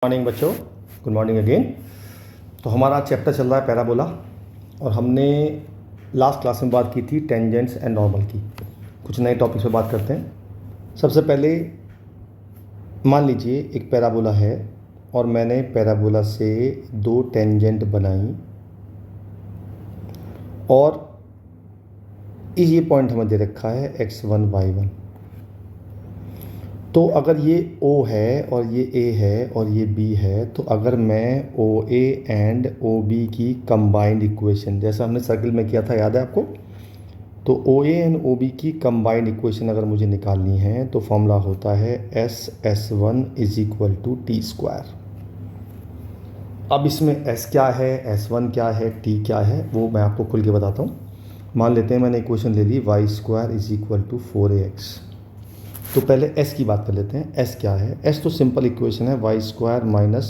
Morning बच्चों, good morning again. तो हमारा चैप्टर चल रहा है पैराबोला और हमने लास्ट क्लास में बात की थी टेंजेंट्स एंड नॉर्मल की। कुछ नए टॉपिक्स पे बात करते हैं। सबसे पहले मान लीजिए एक पैराबोला है और मैंने पैराबोला से दो टेंजेंट बनाई और ये पॉइंट हमें दे रखा है x1 y1। तो अगर ये O है और ये A है और ये B है, तो अगर मैं OA एंड OB की कंबाइंड इक्वेशन, जैसा हमने सर्किल में किया था, याद है आपको? तो OA एंड OB की कंबाइंड इक्वेशन अगर मुझे निकालनी है तो फॉर्मूला होता है S1 is equal to T square. अब इसमें S क्या है, S1 क्या है, T क्या है, वो मैं आपको खुल के बताता हूँ। मान लेते हैं मैंने इक्वेशन ले ली y square is equal to 4ax। तो पहले s की बात कर लेते हैं। s क्या है? s तो सिंपल इक्वेशन है y square minus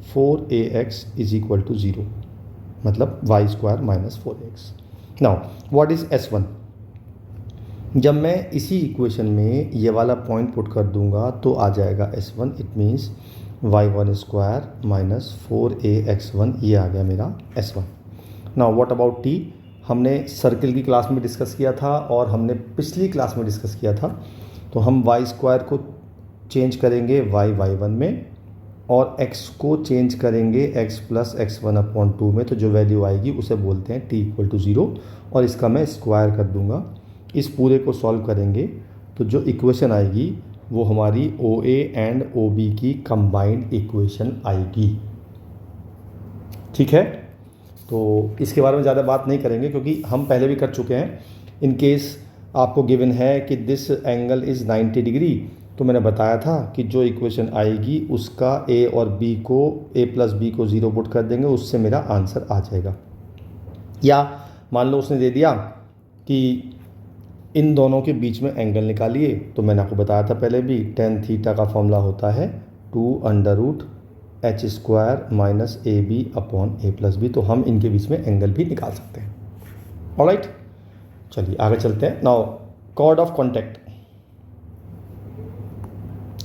4ax is equal to 0, मतलब y square minus 4ax। Now what is s1? जब मैं इसी इक्वेशन में ये वाला पॉइंट पुट कर दूंगा तो आ जाएगा s1। It means y1 square minus 4ax1, ये आ गया मेरा s1। Now what about t? हमने सर्किल की क्लास में डिस्कस किया था और हमने पिछली क्लास में डिस्कस किया था। तो हम y स्क्वायर को चेंज करेंगे y1 में और x को चेंज करेंगे x प्लस x1 अपॉन 2 में। तो जो वैल्यू आएगी उसे बोलते हैं t इक्वल टू 0 और इसका मैं स्क्वायर कर दूंगा। इस पूरे को सॉल्व करेंगे तो जो इक्वेशन आएगी वो हमारी OA एंड OB की कंबाइंड इक्वेशन आएगी। ठीक है, तो इसके बारे में ज़्यादा बात नहीं करेंगे क्योंकि हम पहले भी कर चुके हैं। इन केस आपको गिवन है कि दिस एंगल इज़ 90 डिग्री, तो मैंने बताया था कि जो इक्वेशन आएगी उसका a और b को, a प्लस बी को 0 पुट कर देंगे, उससे मेरा आंसर आ जाएगा। या मान लो उसने दे दिया कि इन दोनों के बीच में एंगल निकालिए, तो मैंने आपको बताया था पहले भी, tan थीटा का फॉर्मूला होता है 2√h square minus AB upon a plus B. तो हम इनके बीच में एंगल भी निकाल सकते हैं। ऑलराइट, चलिए आगे चलते हैं। नाउ कॉर्ड ऑफ कॉन्टैक्ट,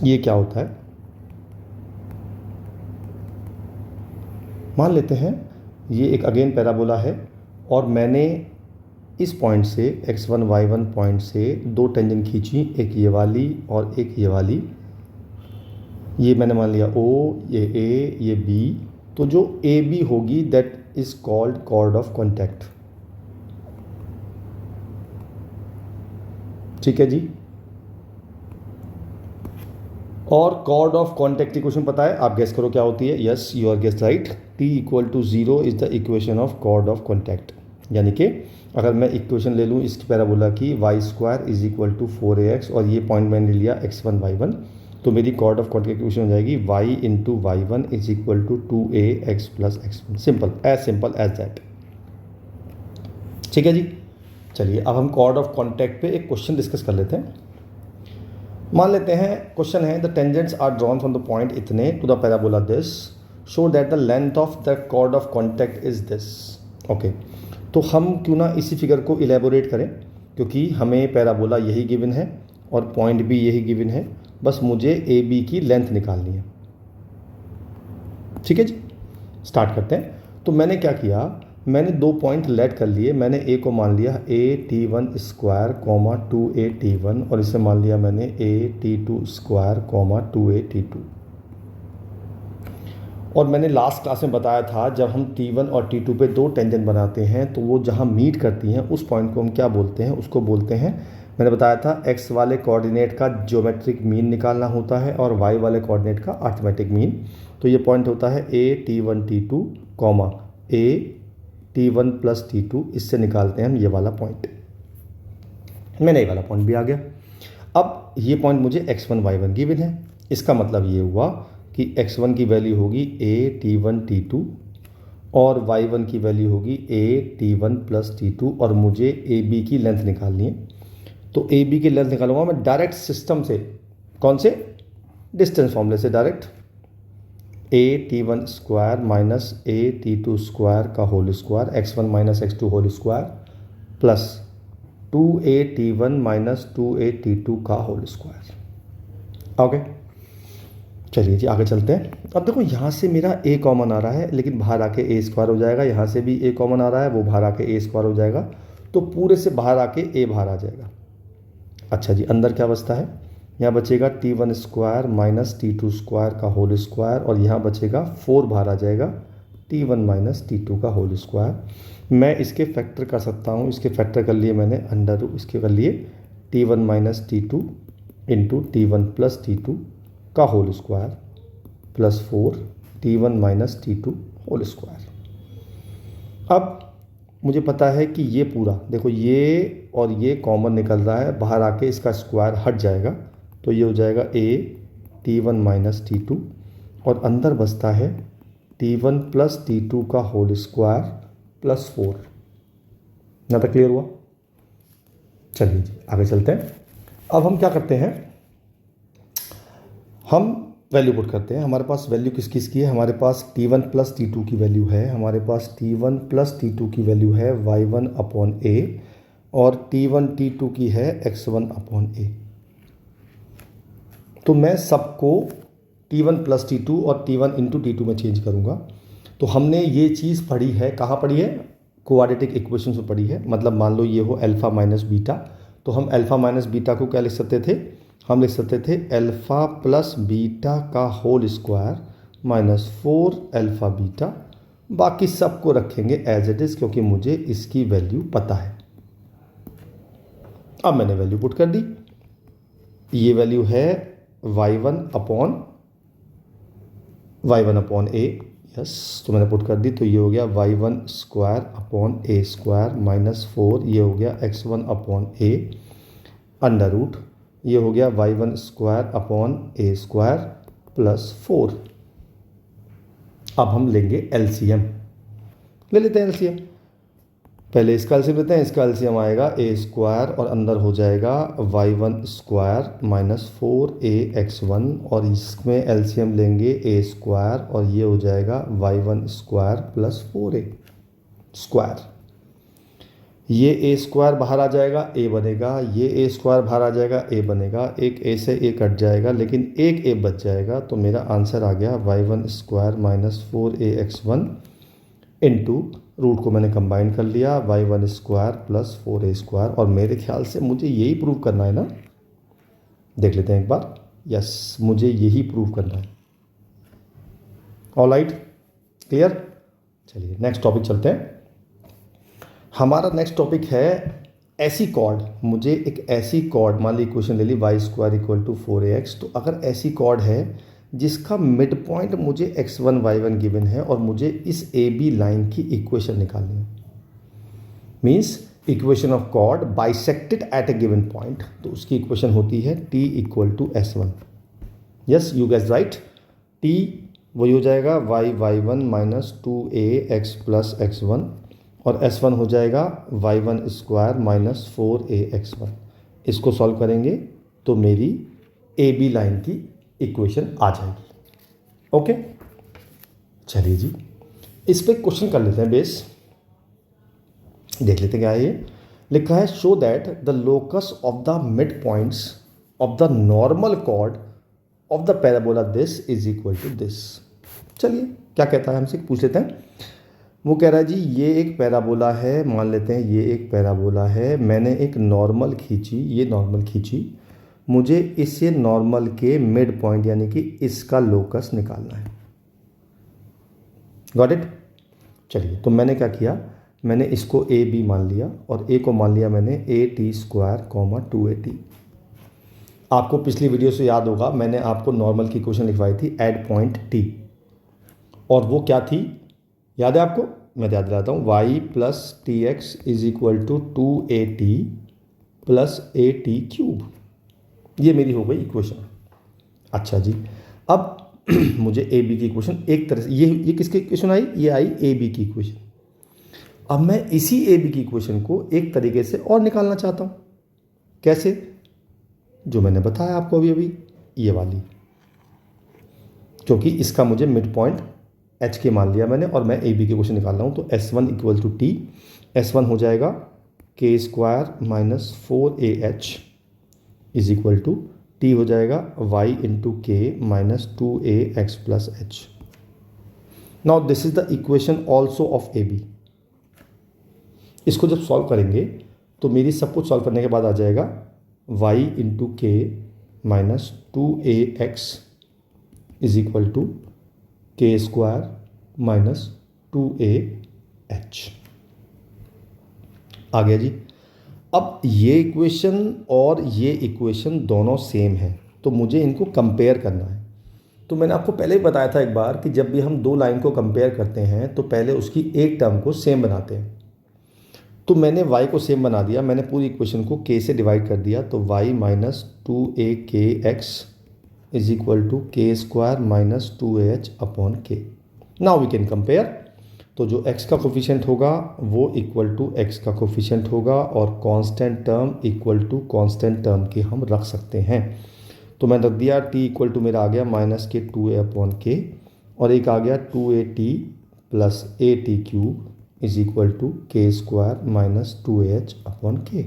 ये क्या होता है? मान लेते हैं ये एक अगेन पैराबोला है और मैंने इस पॉइंट से x1 y1 पॉइंट से दो टेंजेंट खींची, एक ये वाली और एक ये वाली। ये मैंने मान लिया O, ये A, ये B। तो जो AB होगी that is called chord of contact. ठीक है जी। और कॉर्ड ऑफ कॉन्टैक्ट इक्वेशन पता है? आप गेस करो क्या होती है। Yes, you are guess right. T equal to 0 is the equation of chord of contact. यानी कि अगर मैं इक्वेशन ले लूँ इसकी पैराबोला की y square is equal to 4ax और ये पॉइंट मैंने लिया x1 y1, तो मेरी कॉर्ड ऑफ कॉन्टैक्ट इक्वेशन हो जाएगी y into y1 is equal to 2ax plus x1। Simple as that. ठीक है जी। चलिए अब हम कॉर्ड ऑफ कॉन्टैक्ट पे एक क्वेश्चन डिस्कस कर लेते हैं। मान लेते हैं क्वेश्चन है the tangents are drawn from the point इतने to the parabola this, show that the length of the chord of contact is this. Okay, तो हम क्यों ना इसी फिगर को इलेबोरेट करें, क्योंकि हमें पैराबोला यही गिवन है और पॉइंट भी यही गिवन है, बस मुझे ए बी की लेंथ निकालनी है। ठीक है जी, स्टार्ट करते हैं। तो मैंने क्या किया, मैंने दो पॉइंट लेट कर लिए। मैंने ए को मान लिया AT1 स्क्वायर कॉमा 2AT1 और इसे मान लिया मैंने AT2 स्क्वायर कॉमा 2AT2। और मैंने लास्ट क्लास में बताया था जब हम T1 और T2 पे दो टेंजेंट बनाते हैं तो वो जहाँ मीट करती हैं उस पॉइंट को हम क्या बोलते हैं? उसको बोलते हैं, मैंने बताया था, x वाले कोऑर्डिनेट का ज्योमेट्रिक मीन निकालना होता है और y वाले कोऑर्डिनेट का अर्थमेटिक मीन। तो ये पॉइंट होता है AT1 T2 comma AT1 plus T2, इससे निकालते हैं हम ये वाला पॉइंट। मैंने ये वाला पॉइंट भी आ गया। अब ये पॉइंट मुझे x1 y1 गिवन है। इसका मतलब ये हुआ कि x1 की वैल्यू होगी AT1 T2 और y1 की वैल्यू होगी AT1 प्लस T2 और मुझे AB की लेंथ निकालनी है। तो AB की लेंथ निकालूंगा मैं डायरेक्ट सिस्टम से। कौन से? डिस्टेंस फॉर्मूले से direct. AT1 square minus AT2 square का whole square, x1 minus x2 whole square plus 2AT1 minus 2AT2 का होल स्क्वायर। ओके, चलिए जी आगे चलते हैं। अब देखो यहाँ से मेरा a कॉमन आ रहा है, लेकिन बाहर आके a स्क्वायर हो जाएगा। यहाँ से भी a कॉमन आ रहा है, वो बाहर आके a स्क्वायर हो जाएगा। तो पूरे से बाहर आके a बाहर आ जाएगा। अच्छा जी, अंदर क्या बचता है? यहाँ बचेगा t1 square minus t2 square का होल स्क्वायर, और यहाँ बचेगा 4 बाहर आ जाएगा, t1 माइनस t2 का होल स्क्वायर। मैं इसके फैक्टर कर सकता हूँ। इसके फैक्टर कर लिए मैंने, अंडर इसके कर लिए t1 minus t2 into t1 plus t2 का whole square plus 4 t1 minus t2 whole square. अब मुझे पता है कि ये पूरा देखो, ये और ये कॉमन निकल रहा है, बाहर आके इसका स्क्वायर हट जाएगा, तो ये हो जाएगा a t1 माइनस t2, और अंदर बचता है t1 प्लस t2 का होल स्क्वायर प्लस 4। यहाँ तक क्लियर हुआ? चलिए जी आगे चलते हैं। अब हम क्या करते हैं, हम वैल्यू पुट करते हैं। हमारे पास वैल्यू किस किस की है? हमारे पास t1 प्लस t2 की वैल्यू है, हमारे पास t1 प्लस t2 की वैल्यू है y1 अपॉन a, और t1 t2 की है x1 अपॉन a। तो मैं सबको t1 प्लस t2 और t1 इंटू t2 में चेंज करूँगा। तो हमने ये चीज़ पढ़ी है, कहाँ पढ़ी है? क्वाड्रेटिक इक्वेशन में पढ़ी है। मतलब मान लो ये हो अल्फ़ा माइनस बीटा, तो हम अल्फ़ा माइनस बीटा को क्या लिख सकते थे? हम लिख सकते थे अल्फ़ा प्लस बीटा का whole square minus 4 alpha beta. बाकी सबको रखेंगे एज इट इज़, क्योंकि मुझे इसकी वैल्यू पता है। अब मैंने वैल्यू पुट कर दी। ये वैल्यू है y1 अपॉन a। यस, तो मैंने पुट कर दी, तो ये हो गया y1 square upon a square minus 4, ये हो गया x1 upon a under root, ये हो गया y1 square upon a square plus 4। अब हम लेंगे एलसीएम, ले लेते हैं एलसीएम। पहले इसका एलसीएम लेते हैं। इसका एलसीएम आएगा a स्क्वायर, और अंदर हो जाएगा y1 स्क्वायर माइनस 4ax1, और इसमें एलसीएम लेंगे a स्क्वायर, और ये हो जाएगा y1 square plus 4a square. ये a स्क्वायर बाहर आ जाएगा, a बनेगा, ये a स्क्वायर बाहर आ जाएगा, a बनेगा, एक a से a कट जाएगा, लेकिन एक a बच जाएगा। तो मेरा आंसर आ गया y1 square minus 4ax1 into root को मैंने कंबाइन कर लिया y1 square plus 4a square. और मेरे ख्याल से मुझे यही प्रूव करना है ना, देख लेते हैं एक बार। यस, मुझे यही प्रूव करना है। Alright, clear? चलिए नेक्स्ट टॉपिक चलते हैं। हमारा नेक्स्ट टॉपिक है ऐसी कॉर्ड। मुझे एक ऐसी कॉर्ड, मान ली इक्वेशन ले ली y square equal to 4ax। तो अगर ऐसी कॉर्ड है जिसका मिड पॉइंट मुझे x1 y1 गिवन है, और मुझे इस ए बी लाइन की इक्वेशन निकालनी है, means equation of chord bisected at a given point, तो उसकी इक्वेशन होती है t equal to s1। Yes, you guess right. t वही हो जाएगा y1 minus 2ax plus x1, और s1 हो जाएगा y1 स्क्वायर माइनस 4ax1। इसको सॉल्व करेंगे तो मेरी ए बी लाइन की इक्वेशन आ जाएगी। ओके, चलिए जी इस पे क्वेश्चन कर लेते हैं बेस, देख लेते हैं क्या है। ये लिखा है show that the locus of the mid points of the normal chord of the parabola this is equal to this. चलिए क्या कहता है, हमसे पूछ लेते हैं। वो कह रहा है जी ये एक पैराबोला है, मान लेते हैं ये एक पैराबोला है, मैंने एक नॉर्मल खींची, ये नॉर्मल खींची, मुझे इससे नॉर्मल के मिड पॉइंट यानी कि इसका लोकस निकालना है। Got it? चलिए, तो मैंने क्या किया, मैंने इसको ए बी मान लिया, और ए को मान लिया मैंने A T square comma 2at। आपको पिछली वीडियो से याद होगा, मैंने आपको नॉर्मल की इक्वेशन लिखवाई थी एट पॉइंट टी, और वो क्या थी याद है आपको? मैं याद दिलाता हूँ, y plus T X is equal to 2at plus A T cube. ये मेरी हो गई इक्वेशन। अच्छा जी, अब मुझे ए बी की इक्वेशन एक तरह से, ये किसकी इक्वेशन आई? ये आई ए बी की इक्वेशन। अब मैं इसी ए बी की इक्वेशन को एक तरीके से और निकालना चाहता हूँ। कैसे? जो मैंने बताया आपको अभी अभी, ये वाली, क्योंकि इसका मुझे मिड पॉइंट एच के मान लिया मैंने, और मैं ए बी की इक्वेशन निकाल रहा हूँ। तो s1 equal to T, s1 हो जाएगा k square minus 4ah is equal to T हो जाएगा Y into K minus 2ax plus H. Now this is the equation also of A B. इसको जब सॉल्व करेंगे तो मेरी सब कुछ सॉल्व करने के बाद आ जाएगा Y into K minus 2ax is equal to K square minus 2ah। आ गया जी। अब ये इक्वेशन और ये इक्वेशन दोनों सेम है, तो मुझे इनको कंपेयर करना है। तो मैंने आपको पहले ही बताया था एक बार कि जब भी हम दो लाइन को कंपेयर करते हैं तो पहले उसकी एक टर्म को सेम बनाते हैं। तो मैंने y को सेम बना दिया, मैंने पूरी इक्वेशन को k से डिवाइड कर दिया, तो y minus 2akx is equal to K square minus 2ah upon K. Now we can compare. तो जो x का कोफिशिएंट होगा वो इक्वल टू x का कोफिशिएंट होगा और constant term equal to constant term के हम रख सकते हैं। तो मैं रख दिया t इक्वल टू मेरा आ गया माइनस के 2a अपॉन के और एक आ गया 2at plus at cube is equal to K square minus 2ah upon K.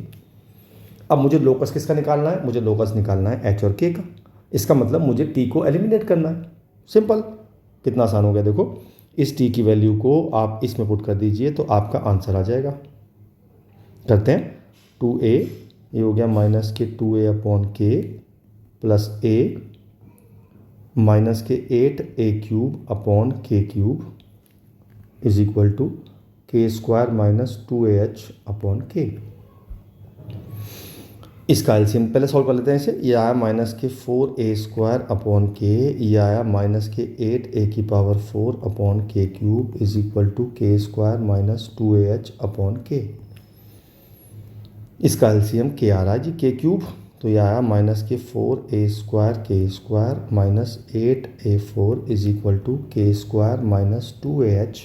अब मुझे लोकस किसका निकालना है? मुझे लोकस निकालना है h और k का। इसका मतलब मुझे t को एलिमिनेट करना है। सिंपल, कितना आसान हो गया देखो। इस t की वैल्यू को आप इसमें पुट कर दीजिए तो आपका आंसर आ जाएगा। करते हैं 2a, ये हो गया माइनस के 2a अपॉन के प्लस a माइनस के 8a क्यूब अपॉन के cube is equal to K square minus 2ah upon के। इसका एलसीएम पहले सॉल्व कर लेते हैं इसे। ये आया माइनस के 4a स्क्वायर अपॉन के, ये आया माइनस के 8a की पावर 4 अपॉन के cube is equal to K square minus 2ah upon के। इसका एलसीएम के आ रहा है जी के क्यूब, तो ये आया माइनस के 4a square K square minus 8a4 is equal to K square minus 2ah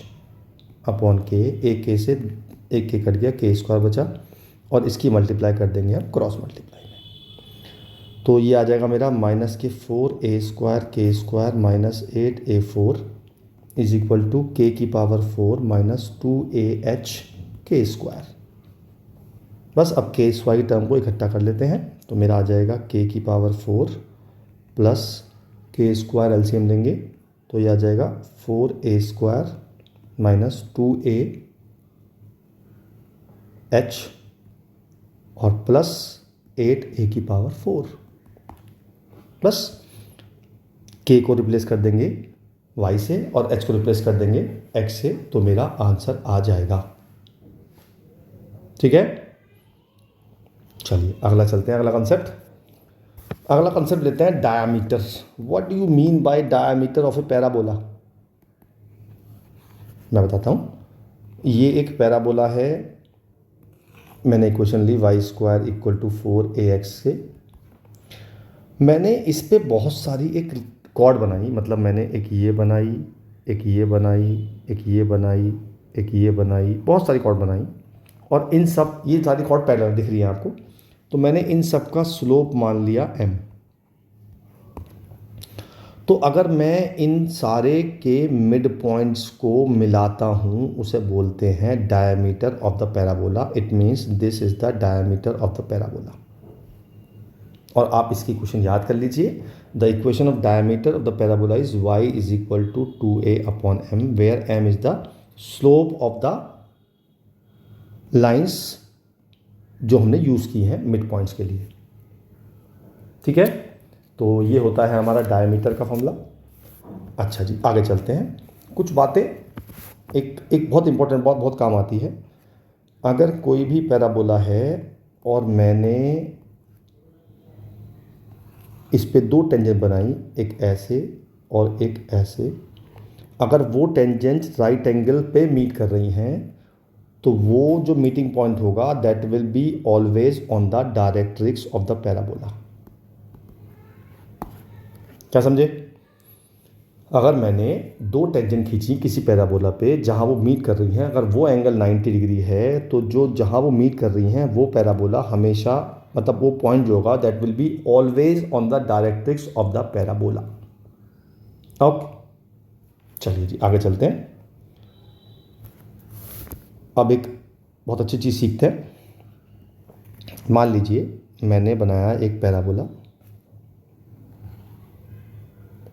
upon K. एक के से एक के कट गया, के स्क्वायर बचा और इसकी मल्टीप्लाई कर देंगे हम क्रॉस मल्टीप्लाई में। तो ये आ जाएगा मेरा माइनस के 4a square K square minus 8a4 is equal to K की पावर 4 माइनस 2ah के स्क्वायर। बस अब के वाई टर्म को इकट्ठा कर लेते हैं तो मेरा आ जाएगा के की पावर 4 प्लस के स्क्वायर एलसीएम लेंगे तो ये आ जाएगा 4a स्क्वायर माइनस 2ah और प्लस 8a की पावर 4 प्लस k को रिप्लेस कर देंगे y से और h को रिप्लेस कर देंगे x से, तो मेरा आंसर आ जाएगा। ठीक है, चलिए अगला चलते हैं। अगला कंसेप्ट लेते हैं diameter. What do you mean by diameter of a parabola? मैं बताता हूँ। ये एक पैराबोला है, मैंने इक्वेशन ली y square equal to 4ax से। मैंने इस पे बहुत सारी एक कॉर्ड बनाई, मतलब मैंने एक ये बनाई, एक ये बनाई, एक ये बनाई, एक ये बनाई, बहुत सारी कॉर्ड बनाई और इन सब, ये सारी कॉर्ड पैरेलल दिख रही है आपको। तो मैंने इन सब का स्लोप मान लिया m। तो अगर मैं इन सारे के मिड पॉइंट्स को मिलाता हूँ उसे बोलते हैं diameter of the parabola. It means this is the diameter of the parabola. और आप इसकी इक्वेशन याद कर लीजिए। The equation of diameter of the parabola is y is equal to 2a upon m, where m is the slope of the lines जो हमने use की हैं मिड पॉइंट्स के लिए। ठीक है, तो ये होता है हमारा डायमीटर का फॉर्मूला। अच्छा जी, आगे चलते हैं। कुछ बातें एक बहुत इंपॉर्टेंट बात, बहुत काम आती है। अगर कोई भी पैराबोला है और मैंने इस पे दो टेंजेंट बनाई, एक ऐसे और एक ऐसे, अगर वो टेंजेंट्स राइट एंगल पे मीट कर रही हैं तो वो जो मीटिंग पॉइंट होगा that will be always on the directrix of the parabola. क्या समझे? अगर मैंने दो टेंजेंट खींची किसी पैराबोला पे जहां वो मीट कर रही हैं, अगर वो एंगल 90 डिग्री है तो जो जहां वो मीट कर रही हैं वो पैराबोला हमेशा, मतलब वो पॉइंट जो होगा that will be always on the directrix of the parabola. Okay, चलिए जी आगे चलते हैं। अब एक बहुत अच्छी चीज़ सीखते हैं। मान लीजिए मैंने बनाया एक पैराबोला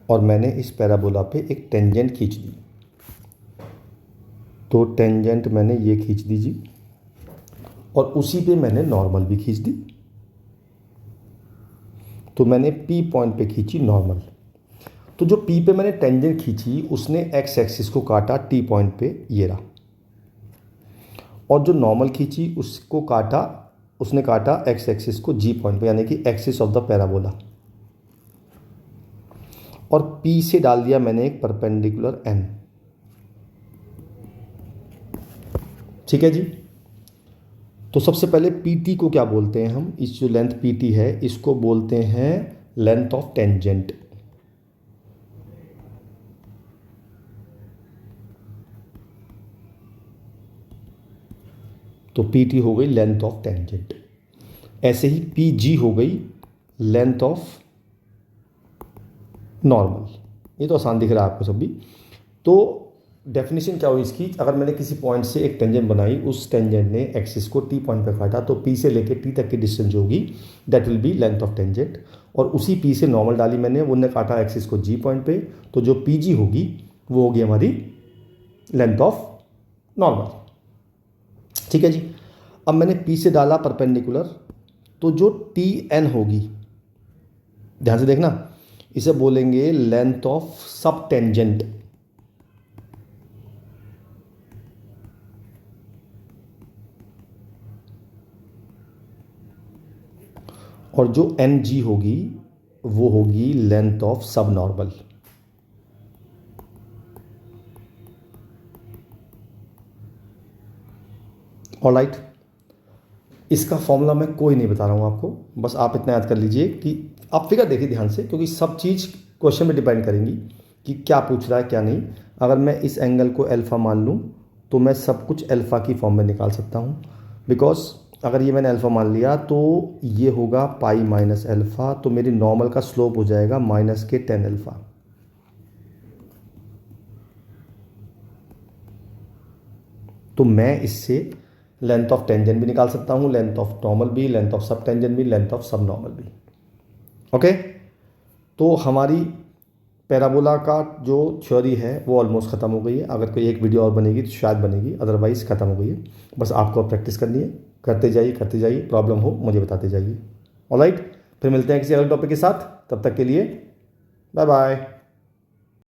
और मैंने इस पैराबोला पे एक टेंजेंट खींच दी। तो टेंजेंट मैंने ये खींच दी जी, और उसी पे मैंने नॉर्मल भी खींच दी। तो मैंने P पॉइंट पे खींची नॉर्मल। तो जो P पे मैंने टेंजेंट खींची उसने एक्स एक्सिस को काटा T पॉइंट पे, ये रहा। और जो नॉर्मल खींची उसको काटा, उसने काटा एक्स एक्सिस को G पॉइंट पे, यानी कि एक्सिस ऑफ द पैराबोला। और P से डाल दिया मैंने एक परपेंडिकुलर N। ठीक है जी। तो सबसे पहले PT को क्या बोलते हैं हम, इस जो लेंथ PT है इसको बोलते हैं लेंथ ऑफ टेंजेंट। तो PT हो गई लेंथ ऑफ टेंजेंट। ऐसे ही PG हो गई लेंथ ऑफ नॉर्मल। ये तो आसान दिख रहा है आपको सब भी। तो डेफिनेशन क्या हुई इसकी, अगर मैंने किसी पॉइंट से एक टेंजेंट बनाई, उस टेंजेंट ने एक्सिस को T पॉइंट पे काटा, तो P से लेके T तक की डिस्टेंस जो होगी that will be length of tangent. और उसी P से नॉर्मल डाली मैंने, वो ने काटा एक्सिस को G पॉइंट पे, तो जो PG होगी वो होगी हमारी लेंथ ऑफ नॉर्मल। ठीक है जी। अब मैंने P से डाला परपेंडिकुलर, तो जो TN होगी, ध्यान से देखना, इसे बोलेंगे लेंथ ऑफ सब टेंजेंट। और जो NG होगी वो होगी लेंथ ऑफ सब नॉर्मल। ऑलराइट, इसका फॉर्मूला मैं कोई नहीं बता रहा हूँ आपको, बस आप इतना याद कर लीजिए कि आप फिगर देखिए ध्यान से, क्योंकि सब चीज़ क्वेश्चन में डिपेंड करेंगी कि क्या पूछ रहा है क्या नहीं। अगर मैं इस एंगल को अल्फ़ा मान लूँ तो मैं सब कुछ अल्फ़ा की फॉर्म में निकाल सकता हूँ, बिकॉज अगर ये मैंने अल्फ़ा मान लिया तो ये होगा पाई माइनस अल्फ़ा, तो मेरी नॉर्मल का स्लोप हो जाएगा माइनस के 10 अल्फ़ा। तो मैं इससे लेंथ ऑफ टेंजेंट भी निकाल सकता हूँ, लेंथ ऑफ नॉर्मल भी, लेंथ ऑफ सब टेंजेंट भी, लेंथ ऑफ सब नॉर्मल भी। ओके, तो हमारी पैराबोला का जो थ्योरी है वो ऑलमोस्ट ख़त्म हो गई है। अगर कोई एक वीडियो और बनेगी तो शायद बनेगी, अदरवाइज़ ख़त्म हो गई है। बस आपको अब प्रैक्टिस करनी है, करते जाइए, प्रॉब्लम हो मुझे बताते जाइए। ऑलराइट, फिर मिलते हैं किसी अगले टॉपिक के साथ, तब तक के लिए बाय बाय।